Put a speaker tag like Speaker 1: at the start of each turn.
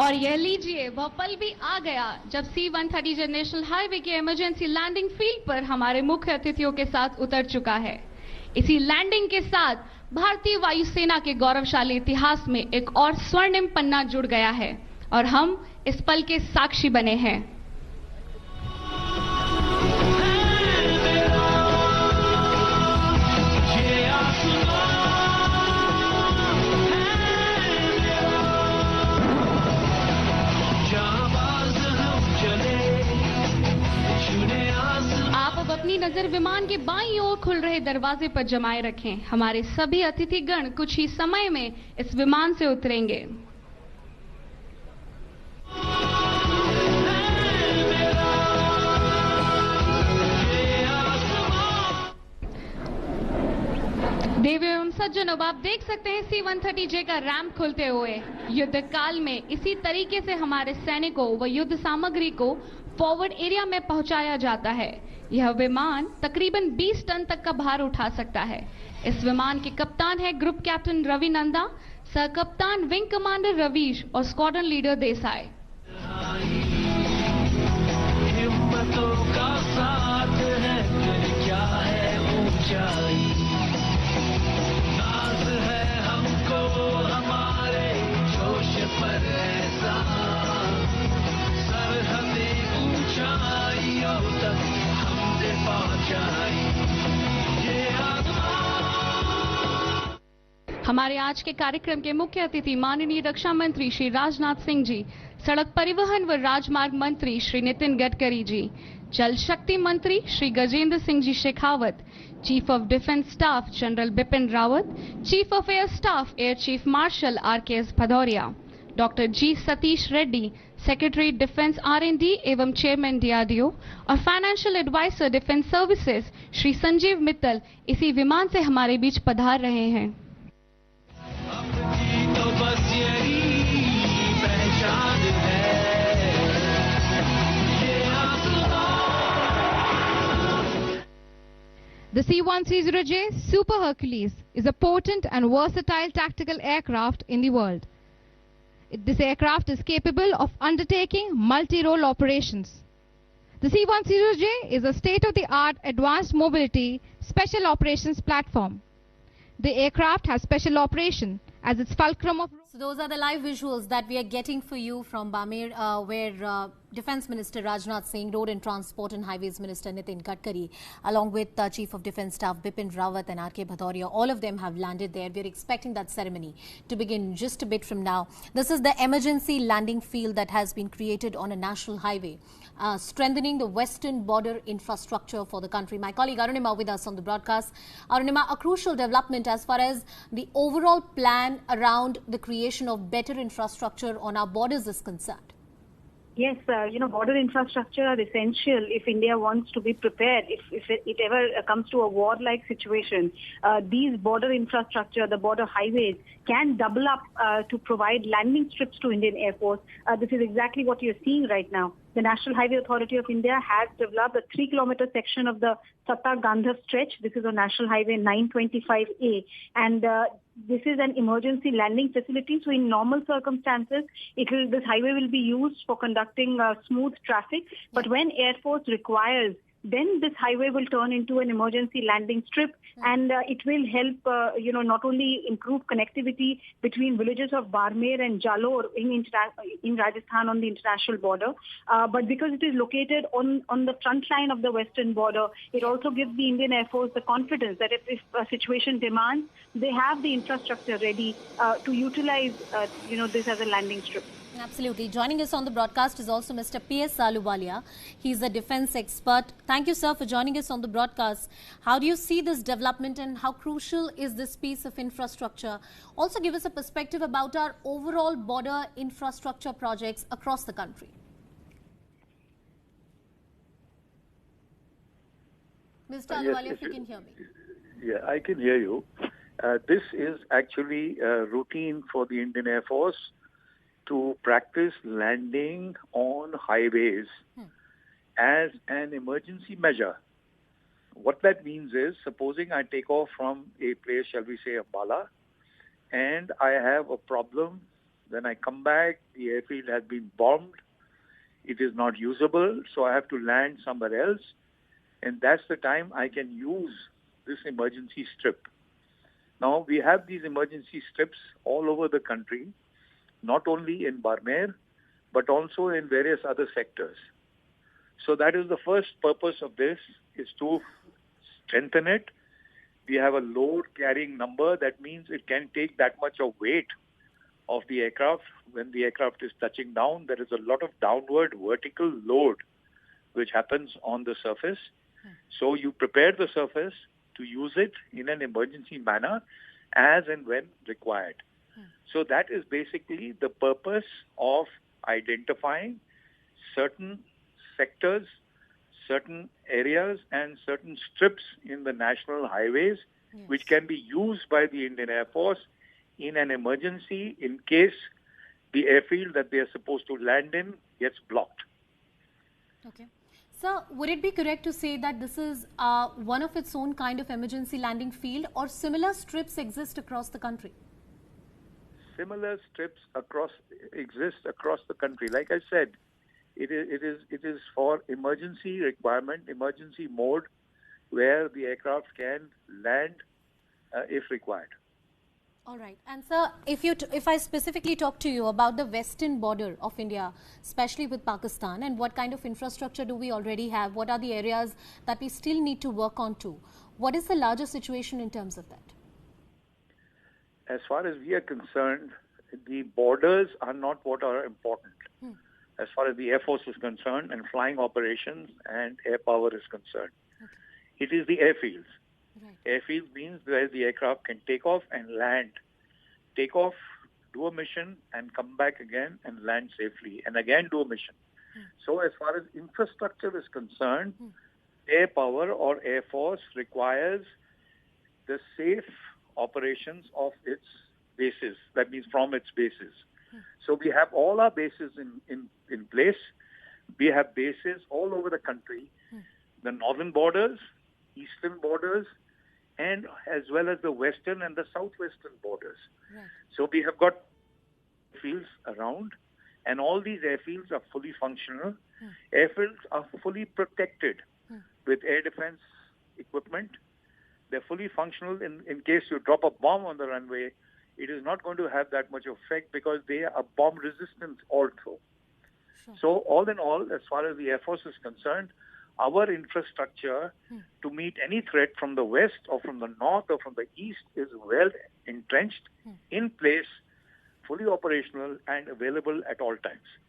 Speaker 1: और यह लीजिए वह पल भी आ गया जब C130 नेशनल हाईवे के इमरजेंसी लैंडिंग फील्ड पर हमारे मुख्य अतिथियों के साथ उतर चुका है। इसी लैंडिंग के साथ भारतीय वायुसेना के गौरवशाली इतिहास में एक और स्वर्णिम पन्ना जुड़ गया है और हम इस पल के साक्षी बने हैं। अपनी नजर विमान के बाईं ओर खुल रहे दरवाजे पर जमाए रखें। हमारे सभी अतिथिगण कुछ ही समय में इस विमान से उतरेंगे। देवी एवं सज्जन, अब आप देख सकते हैं C130J का रैंप खुलते हुए। युद्ध काल में इसी तरीके से हमारे सैनिकों व युद्ध सामग्री को फॉरवर्ड एरिया में पहुंचाया जाता है। यह विमान तकरीबन 20 टन तक का भार उठा सकता है। इस विमान के कप्तान है ग्रुप कैप्टन रवि नंदा, सह कप्तान विंग कमांडर रवीश और स्क्वाड्रन लीडर देसाई। हिम्मतों का साथ है, क्या है ऊंचाई, नाज है हमको हमारे जोश पर ऐसा, सरहदें ऊंचाइयों तक हमारे आज के कार्यक्रम के मुख्य अतिथि माननीय रक्षा मंत्री श्री राजनाथ सिंह जी, सड़क परिवहन व राजमार्ग मंत्री श्री नितिन गडकरी जी, जल शक्ति मंत्री Shri Gajendra Singh ji Shekhawat, chief of defence staff general Bipin Rawat, chief of air staff air chief marshal RKS Bhadauria, doctor G Satish Reddy, secretary defence R&D एवं चेयरमैन DRDO और financial advisor defence services Shri Sanjeev Mittal इसी विमान से हमारे बीच पधार रहे हैं।
Speaker 2: The C130J Super Hercules is a potent and versatile tactical aircraft in the world. This aircraft is capable of undertaking multi-role operations. The C130J is a state-of-the-art advanced mobility special operations platform. The aircraft has special operation as its fulcrum of...
Speaker 3: So those are the live visuals that we are getting for you from Barmer, where Defence Minister Rajnath Singh, Road and Transport and Highways Minister Nitin Gadkari, along with Chief of Defence Staff Bipin Rawat and RK Bhadauria, all of them have landed there. We are expecting that ceremony to begin just a bit from now. This is the emergency landing field that has been created on a national highway, strengthening the western border infrastructure for the country. My colleague Arunima with us on the broadcast. Arunima, a crucial development as far as the overall plan around the creation of better infrastructure on our borders is concerned.
Speaker 4: Yes, border infrastructure are essential if India wants to be prepared. If it ever comes to a war-like situation, these border infrastructure, the border highways, can double up to provide landing strips to Indian Air Force. This is exactly what you're seeing right now. The National Highway Authority of India has developed a 3-kilometer section of the Satta-Gandhar stretch. This is on National Highway 925A. And this is an emergency landing facility. So in normal circumstances, this highway will be used for conducting smooth traffic. But when Air Force requires, then this highway will turn into an emergency landing strip, and it will help, not only improve connectivity between villages of Barmer and Jalore in Rajasthan on the international border, but because it is located on the front line of the western border, it also gives the Indian Air Force the confidence that if a situation demands, they have the infrastructure ready to utilize, this as a landing strip.
Speaker 3: Absolutely. Joining us on the broadcast is also Mr. P.S. Aluwalia. He's a defense expert. Thank you, sir, for joining us on the broadcast. How do you see this development and how crucial is this piece of infrastructure? Also give us a perspective about our overall border infrastructure projects across the country. Mr. Aluwalia, if you can hear me.
Speaker 5: Yeah, I can hear you. This is actually routine for the Indian Air Force to practice landing on highways as an emergency measure. What that means is, supposing I take off from a place, shall we say, Ambala, and I have a problem When I come back, the airfield has been bombed. It is not usable, so I have to land somewhere else. And that's the time I can use this emergency strip. Now, we have these emergency strips all over the country, not only in Barmer, but also in various other sectors. So that is the first purpose of this, is to strengthen it. We have a load carrying number. That means it can take that much of weight of the aircraft. When the aircraft is touching down, there is a lot of downward vertical load which happens on the surface. So you prepare the surface to use it in an emergency manner as and when required. So that is basically the purpose of identifying certain sectors, certain areas and certain strips in the national highways which can be used by the Indian Air Force in an emergency in case the airfield that they are supposed to land in gets blocked.
Speaker 3: Okay. Sir, would it be correct to say that this is one of its own kind of emergency landing field, or similar strips exist across the country?
Speaker 5: Similar strips exist across the country. Like I said, it is for emergency requirement, emergency mode, where the aircraft can land if required.
Speaker 3: All right. And sir, if I specifically talk to you about the western border of India, especially with Pakistan, and what kind of infrastructure do we already have? What are the areas that we still need to work on to? What is the larger situation in terms of that?
Speaker 5: As far as we are concerned, the borders are not what are important. As far as the Air Force is concerned and flying operations and air power is concerned. It is the airfields.
Speaker 3: Right.
Speaker 5: Airfields means where the aircraft can take off and land. Take off, do a mission, and come back again and land safely, and again do a mission. So as far as infrastructure is concerned, air power or Air Force requires the safe operations of its bases. That means from its bases. So we have all our bases in place. We have bases all over the country. The northern borders, eastern borders, and as well as the western and the southwestern borders.
Speaker 3: Right.
Speaker 5: So we have got airfields around, and all these airfields are fully functional. Airfields are fully protected with air defense equipment. They're fully functional. In case you drop a bomb on the runway, it is not going to have that much effect because they are bomb resistant also. So all in all, as far as the Air Force is concerned, our infrastructure to meet any threat from the west or from the north or from the east is well entrenched, in place, fully operational and available at all times.